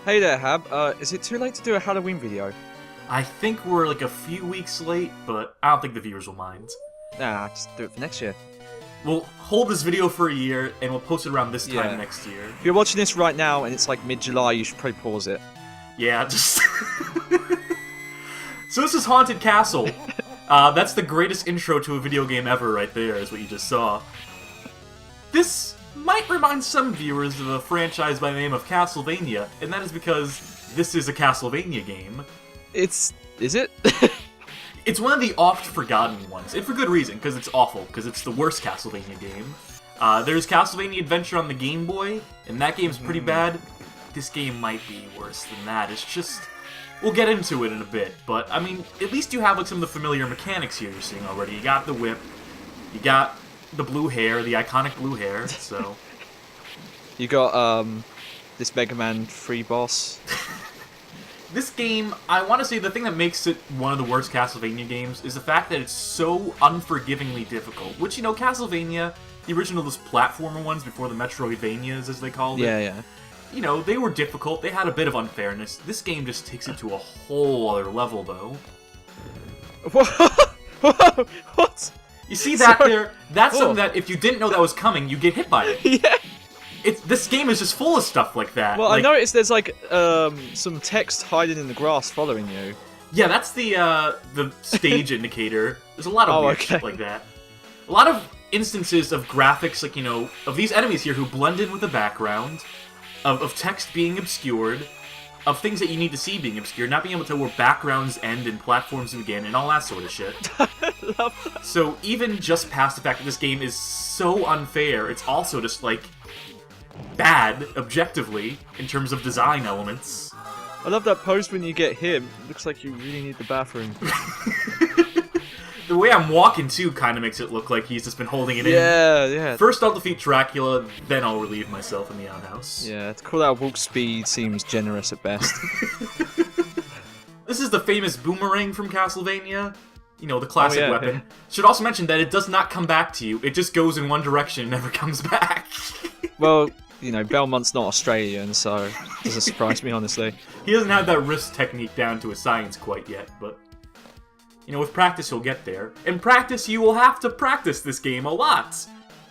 Hey there, Hab. Is it too late to do a Halloween video? I think we're like a few weeks late, but I don't think the viewers will mind. Nah, just do it for next year. We'll hold this video for a year, and we'll post it around this time Yeah. next year. If you're watching this right now and it's like mid-July, you should probably pause it. Yeah, just... So this is Haunted Castle. That's the greatest intro to a video game ever right there, is what you just saw. This might remind some viewers of a franchise by the name of Castlevania, and that is because this is a Castlevania game. Is it? It's one of the oft-forgotten ones, and for good reason, because it's awful, because it's the worst Castlevania game. There's Castlevania Adventure on the Game Boy, and that game's pretty bad. This game might be worse than that. It's just... We'll get into it in a bit, but, I mean, at least you have like some of the familiar mechanics here you're seeing already. You got the whip, you got the blue hair, the iconic blue hair, so... You got, this Mega Man 3 boss. This game, I want to say the thing that makes it one of the worst Castlevania games is the fact that it's so unforgivingly difficult. Which, you know, Castlevania, the original those platformer ones before the Metroidvanias, as they called it. Yeah. You know, they were difficult, they had a bit of unfairness. This game just takes it to a whole other level, though. Whoa! What? You see that Sorry. there? That's Oh. something that if you didn't know that was coming, you get hit by it. Yeah! This game is just full of stuff like that. Well, like, I noticed there's like, some text hiding in the grass following you. Yeah, that's the stage indicator. There's a lot of weird shit okay. like that. A lot of instances of graphics, like, you know, of these enemies here who blend in with the background, of text being obscured, of things that you need to see being obscured, not being able to tell where backgrounds end and platforms begin, and all that sort of shit. Love that. So even just past the fact that this game is so unfair, it's also just, like, bad, objectively, in terms of design elements. I love that post when you get hit. Looks like you really need the bathroom. The way I'm walking, too, kind of makes it look like he's just been holding it in. Yeah. First I'll defeat Dracula, then I'll relieve myself in the outhouse. Yeah, to call that walk speed seems generous at best. This is the famous boomerang from Castlevania. You know, the classic yeah. weapon. Should also mention that it does not come back to you. It just goes in one direction and never comes back. Well, you know, Belmont's not Australian, so it doesn't surprise me, honestly. He doesn't have that wrist technique down to a science quite yet, but... You know, with practice he'll get there. In practice, you will have to practice this game a lot.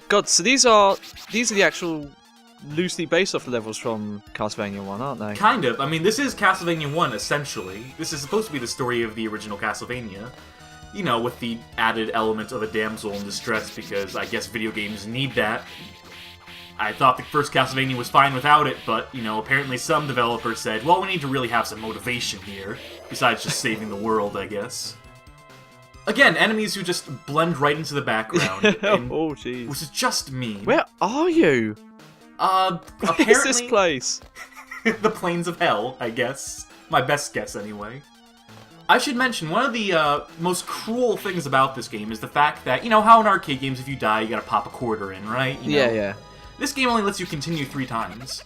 God, so these are the actual loosely based off the levels from Castlevania 1, aren't they? Kind of. I mean, this is Castlevania 1, essentially. This is supposed to be the story of the original Castlevania. You know, with the added element of a damsel in distress, because I guess video games need that. I thought the first Castlevania was fine without it, but, you know, apparently some developers said, well, we need to really have some motivation here, besides just saving the world, I guess. Again, enemies who just blend right into the background, and, Oh, jeez. which is just me. Where are you? Where Apparently... is this place? The Plains of Hell, I guess. My best guess, anyway. I should mention, one of the most cruel things about this game is the fact that, you know how in arcade games if you die you gotta pop a quarter in, right? You know? Yeah. This game only lets you continue 3 times.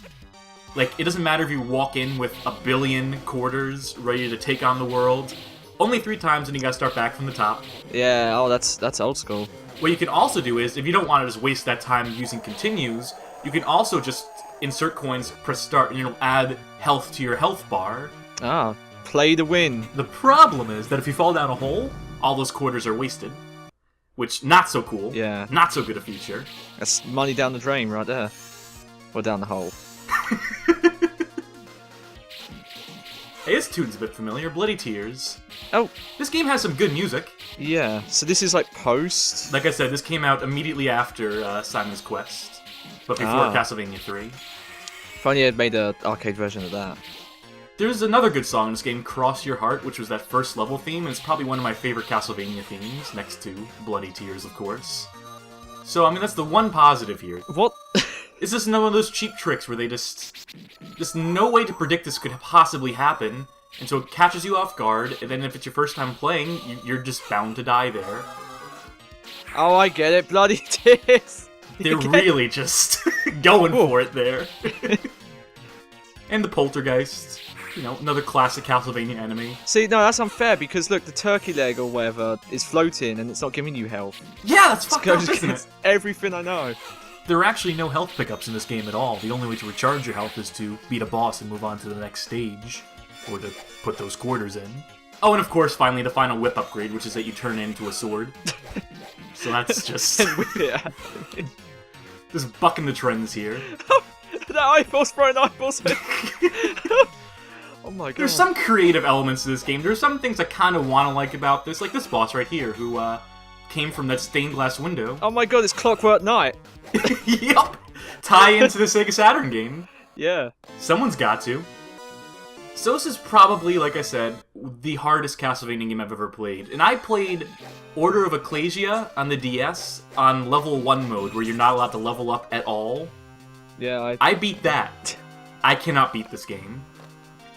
Like, it doesn't matter if you walk in with 1 billion quarters ready to take on the world. Only 3 times and you gotta start back from the top. Yeah, oh, that's old school. What you can also do is, if you don't want to just waste that time using continues, you can also just insert coins, press start, and it'll add health to your health bar. Ah, play to win. The problem is that if you fall down a hole, all those quarters are wasted. Which, not so cool. Yeah. Not so good a feature. That's money down the drain right there. Or down the hole. Hey, this tune's a bit familiar, Bloody Tears. Oh, This game has some good music. yeah. So this is like post? Like I said, this came out immediately after Simon's Quest, but before Ah. Castlevania 3. If only I'd made an arcade version of that. There's another good song in this game, Cross Your Heart, which was that first level theme, and it's probably one of my favorite Castlevania themes, next to Bloody Tears, of course. So, I mean, that's the one positive here. What? It's just one of those cheap tricks where they just no way to predict this could possibly happen, and so it catches you off guard, and then if it's your first time playing, you're just bound to die there. Oh, I get it. Bloody tears. They're really just going for it there. And the Poltergeist, you know, another classic Castlevania enemy. See, no, that's unfair because look, the turkey leg or whatever is floating and it's not giving you health. Yeah, that's It fucked up, goes isn't it? against everything I know. there are actually no health pickups in this game at all. The only way to recharge your health is to beat a boss and move on to the next stage, or to put those quarters in. Oh, and of course, finally, the final whip upgrade, which is that you turn into a sword. So that's just... Yeah. just bucking the trends here. That eyeball's throwing eyeballs. Oh my god. There's some creative elements to this game. There's some things I kind of want to like about this, like this boss right here, who came from that stained glass window. Oh my god, it's Clockwork Knight. Yup! Tie into the Sega Saturn game. Yeah. Someone's got to. So this is probably, like I said, the hardest Castlevania game I've ever played. And I played Order of Ecclesia on the DS on level 1 mode, where you're not allowed to level up at all. Yeah, I beat that. I cannot beat this game.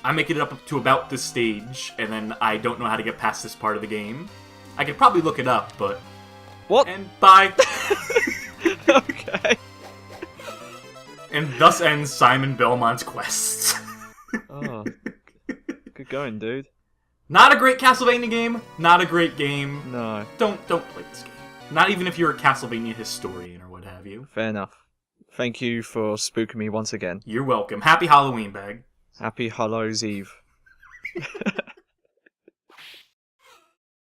I make it up to about this stage, and then I don't know how to get past this part of the game. I could probably look it up, but... What? And bye! Okay. And thus ends Simon Belmont's quest. Oh. Good going, dude. Not a great Castlevania game. Not a great game. No. Don't play this game. Not even if you're a Castlevania historian or what have you. Fair enough. Thank you for spooking me once again. You're welcome. Happy Halloween, Bag. Happy Hallows Eve.